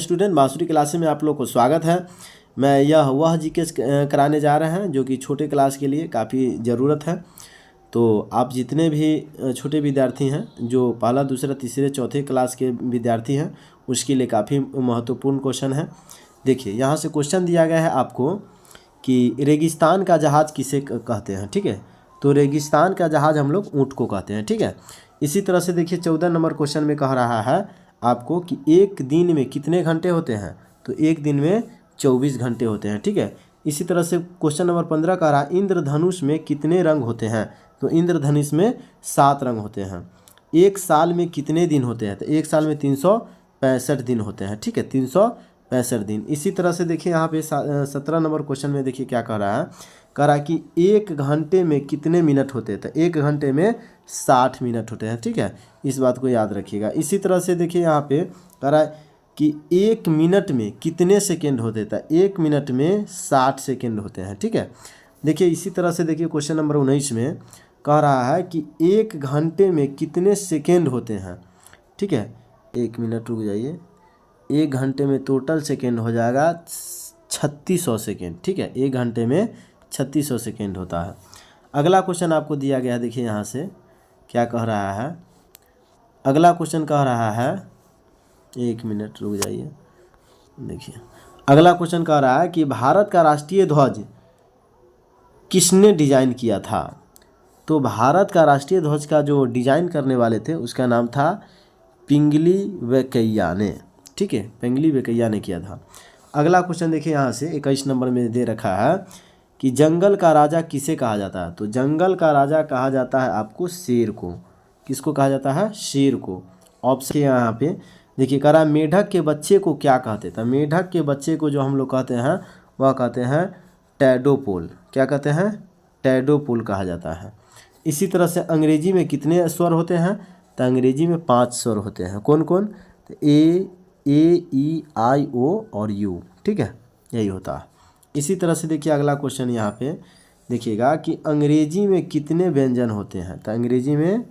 Student, बांसुरी class में आप लोग को स्वागत है। मैं वह जीके कराने जा रहे हैं जो कि छोटे क्लास के लिए काफ़ी ज़रूरत है। तो आप जितने भी छोटे विद्यार्थी हैं जो पहला, दूसरा, तीसरे, चौथे क्लास के विद्यार्थी हैं उसके लिए काफ़ी महत्वपूर्ण क्वेश्चन है। देखिए यहाँ से क्वेश्चन दिया गया है आपको कि रेगिस्तान का जहाज़ किसे कहते हैं। ठीक है, तो रेगिस्तान का जहाज़ हम लोग ऊँट को कहते हैं। ठीक है, इसी तरह से देखिए 14 नंबर क्वेश्चन में कह रहा है आपको कि एक दिन में कितने घंटे होते हैं, तो एक दिन में 24 घंटे होते हैं। ठीक है, इसी तरह से क्वेश्चन नंबर 15 कह रहा है इंद्रधनुष में कितने रंग होते हैं, तो इंद्रधनुष में 7 रंग होते हैं। एक साल में कितने दिन होते हैं, तो एक साल में 365 दिन होते हैं। ठीक है, 365 दिन। इसी तरह से देखिए यहाँ पे 17 नंबर क्वेश्चन में देखिए क्या कह रहा है, कह रहा है कि एक घंटे में कितने मिनट होते हैं, तो एक घंटे में 60 मिनट होते हैं। ठीक है, इस बात को याद रखिएगा। इसी तरह से देखिए यहाँ पे कह रहा है कि एक मिनट में कितने सेकेंड होते हैं, एक मिनट में 60 सेकेंड होते हैं। ठीक है, देखिए इसी तरह से देखिए क्वेश्चन नंबर 19 में कह रहा है कि एक घंटे में कितने सेकेंड होते हैं। ठीक है, एक मिनट रुक जाइए, एक घंटे में टोटल सेकेंड हो जाएगा 3600 सेकेंड। ठीक है, एक घंटे में 3600 सेकेंड होता है। अगला क्वेश्चन आपको दिया गया है, देखिए यहाँ से क्या कह रहा है। अगला क्वेश्चन कह रहा है, एक मिनट रुक जाइए, देखिए अगला क्वेश्चन कह रहा है कि भारत का राष्ट्रीय ध्वज किसने डिजाइन किया था, तो भारत का राष्ट्रीय ध्वज का जो डिजाइन करने वाले थे उसका नाम था पिंगली वेंकैया ने। ठीक है, पिंगली वेंकैया ने किया था। अगला क्वेश्चन देखिए यहाँ से 21 नंबर में दे रखा है कि जंगल का राजा किसे कहा जाता है, तो जंगल का राजा कहा जाता है आपको शेर को। किसको कहा जाता है, शेर को। ऑप्शन यहाँ पे देखिए कह रहा है मेढक के बच्चे को क्या कहते थे, मेढक के बच्चे को जो हम लोग कहते हैं वह कहते हैं टैडोपोल। क्या कहते हैं, टैडोपोल कहा जाता है। इसी तरह से अंग्रेजी में कितने स्वर होते हैं, तो अंग्रेजी में 5 स्वर होते हैं। कौन कौन, तो ए ई आई ओ और यू। ठीक है, यही होता है। इसी तरह से देखिए अगला क्वेश्चन यहाँ पे देखिएगा कि अंग्रेजी में कितने व्यंजन होते हैं, तो अंग्रेजी में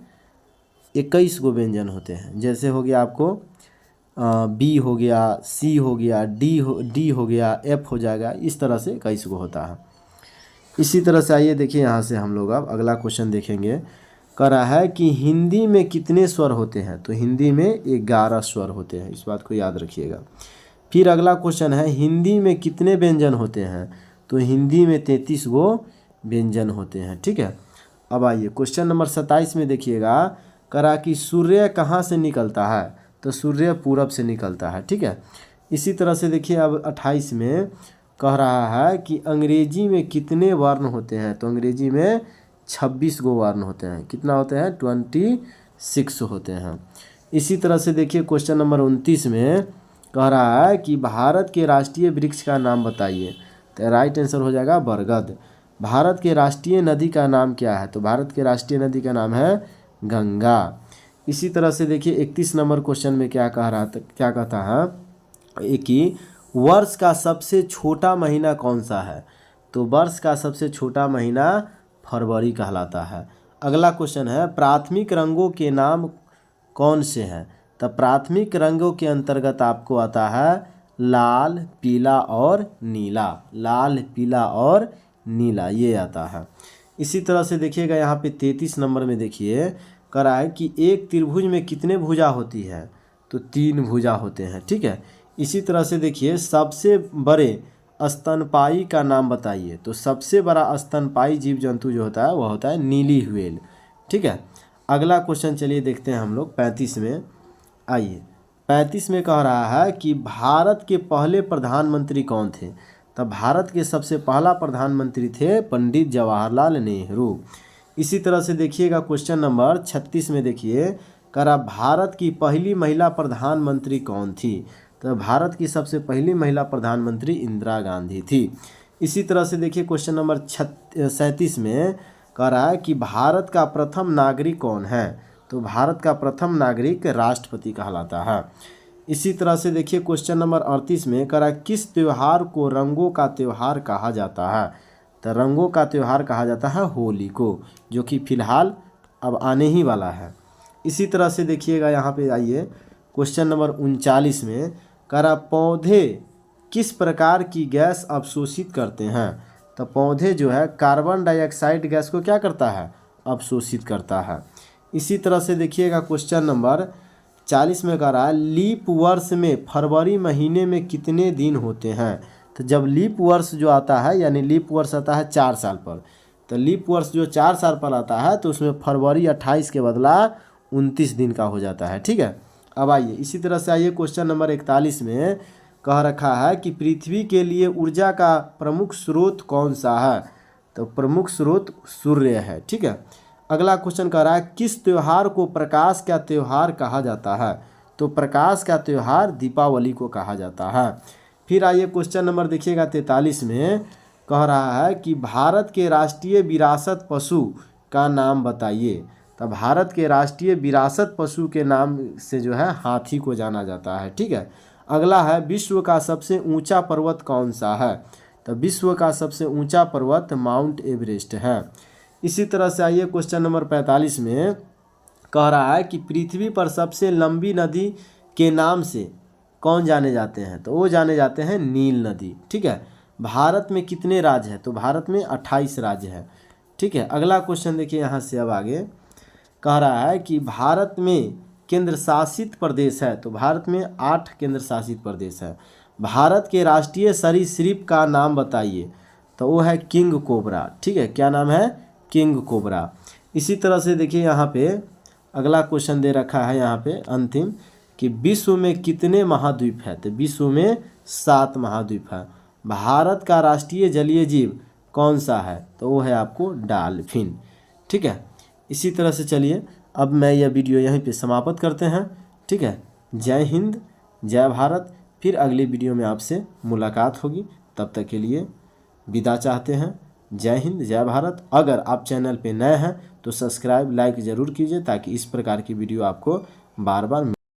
21 गो व्यंजन होते हैं। जैसे हो गया आपको बी हो गया, सी हो गया, डी हो गया, एफ हो जाएगा, इस तरह से 21 गो होता है। इसी तरह से आइए देखिए यहाँ से हम लोग अब अगला क्वेश्चन देखेंगे। कह रहा है कि हिंदी में कितने स्वर होते हैं, तो हिंदी में 11 स्वर होते हैं। इस बात को याद रखिएगा। फिर अगला क्वेश्चन है हिंदी में कितने व्यंजन होते हैं, तो हिंदी में 33 गो व्यंजन होते हैं। ठीक है, अब आइए क्वेश्चन नंबर 27 में देखिएगा, करा कि सूर्य कहाँ से निकलता है, तो सूर्य पूरब से निकलता है। ठीक है, इसी तरह से देखिए अब 28 में कह रहा है कि अंग्रेजी में कितने वर्ण होते हैं, तो अंग्रेजी में 26 गो वर्ण होते हैं। कितना होते हैं, 26 होते हैं। इसी तरह से देखिए क्वेश्चन नंबर 29 में कह रहा है कि भारत के राष्ट्रीय वृक्ष का नाम बताइए, तो राइट आंसर हो जाएगा बरगद। भारत के राष्ट्रीय नदी का नाम क्या है, तो भारत के राष्ट्रीय नदी का नाम है गंगा। इसी तरह से देखिए 31 नंबर क्वेश्चन में क्या कह रहा था, क्या कहता है कि वर्ष का सबसे छोटा महीना कौन सा है, तो वर्ष का सबसे छोटा महीना फरवरी कहलाता है। अगला क्वेश्चन है प्राथमिक रंगों के नाम कौन से हैं, तो प्राथमिक रंगों के अंतर्गत आपको आता है लाल, पीला और नीला। लाल, पीला और नीला ये आता है। इसी तरह से देखिएगा यहाँ पे 33 नंबर में देखिए कह रहा है कि एक त्रिभुज में कितने भुजा होती है, तो 3 भुजा होते हैं। ठीक है, इसी तरह से देखिए सबसे बड़े स्तनपायी का नाम बताइए, तो सबसे बड़ा स्तनपायी जीव जंतु जो होता है वह होता है नीली व्हेल। ठीक है, अगला क्वेश्चन चलिए देखते हैं हम लोग 35 में। आइए 35 में कह रहा है कि भारत के पहले प्रधानमंत्री कौन थे, तब भारत के सबसे पहला प्रधानमंत्री थे पंडित जवाहरलाल नेहरू। इसी तरह से देखिएगा क्वेश्चन नंबर 36 में देखिए कह रहा भारत की पहली महिला प्रधानमंत्री कौन थी, तो भारत की सबसे पहली महिला प्रधानमंत्री इंदिरा गांधी थी। इसी तरह से देखिए क्वेश्चन नंबर 37 में कह रहा है कि भारत का प्रथम नागरिक कौन है, तो भारत का प्रथम नागरिक राष्ट्रपति कहलाता है। इसी तरह से देखिए क्वेश्चन नंबर 38 में कह रहा है किस त्यौहार को रंगों का त्यौहार कहा जाता है, तो रंगों का त्यौहार कहा जाता है होली को, जो कि फिलहाल अब आने ही वाला है। इसी तरह से देखिएगा यहाँ पे आइए क्वेश्चन नंबर 39 में कह रहा पौधे किस प्रकार की गैस अवशोषित करते हैं। तो पौधे जो है कार्बन डाइऑक्साइड गैस को क्या करता है, अवशोषित करता है। इसी तरह से देखिएगा क्वेश्चन नंबर 40 में कह रहा है लीप वर्ष में फरवरी महीने में कितने दिन होते हैं। तो जब लीप वर्ष जो आता है, यानी लीप वर्ष आता है 4 साल पर, तो लीप वर्ष जो 4 साल पर आता है तो उसमें फरवरी 28 के बदला 29 दिन का हो जाता है। ठीक है, अब आइए इसी तरह से आइए क्वेश्चन नंबर 41 में कह रखा है कि पृथ्वी के लिए ऊर्जा का प्रमुख स्रोत कौन सा है। तो प्रमुख स्रोत सूर्य है। ठीक है, अगला क्वेश्चन कह रहा है किस त्यौहार को प्रकाश का त्यौहार कहा जाता है। तो प्रकाश का त्यौहार दीपावली को कहा जाता है। फिर आइए क्वेश्चन नंबर देखिएगा 43 में कह रहा है कि भारत के राष्ट्रीय विरासत पशु का नाम बताइए। तो भारत के राष्ट्रीय विरासत पशु के नाम से जो है हाथी को जाना जाता है। ठीक है, अगला है विश्व का सबसे ऊंचा पर्वत कौन सा है। तो विश्व का सबसे ऊंचा पर्वत माउंट एवरेस्ट है। इसी तरह से आइए क्वेश्चन नंबर 45 में कह रहा है कि पृथ्वी पर सबसे लंबी नदी के नाम से कौन जाने जाते हैं। तो वो जाने जाते हैं नील नदी। ठीक है, भारत में कितने राज्य हैं। तो भारत में 28 राज्य हैं। ठीक है, अगला क्वेश्चन देखिए यहाँ से अब आगे कह रहा है कि भारत में केंद्र शासित प्रदेश है। तो भारत में 8 केंद्र शासित प्रदेश है। भारत के राष्ट्रीय सरीसृप का नाम बताइए। तो वो है किंग कोबरा। ठीक है, क्या नाम है, किंग कोबरा। इसी तरह से देखिए यहाँ पे अगला क्वेश्चन दे रखा है यहाँ पे अंतिम कि विश्व में कितने महाद्वीप है। तो विश्व में 7 महाद्वीप है। भारत का राष्ट्रीय जलीय जीव कौन सा है। तो वो है आपको डॉल्फिन। ठीक है, इसी तरह से चलिए अब मैं यह वीडियो यहीं पे समाप्त करते हैं। ठीक है, जय हिंद, जय भारत। फिर अगली वीडियो में आपसे मुलाकात होगी, तब तक के लिए विदा चाहते हैं। जय हिंद, जय भारत। अगर आप चैनल पे नए हैं तो सब्सक्राइब लाइक ज़रूर कीजिए ताकि इस प्रकार की वीडियो आपको बार बार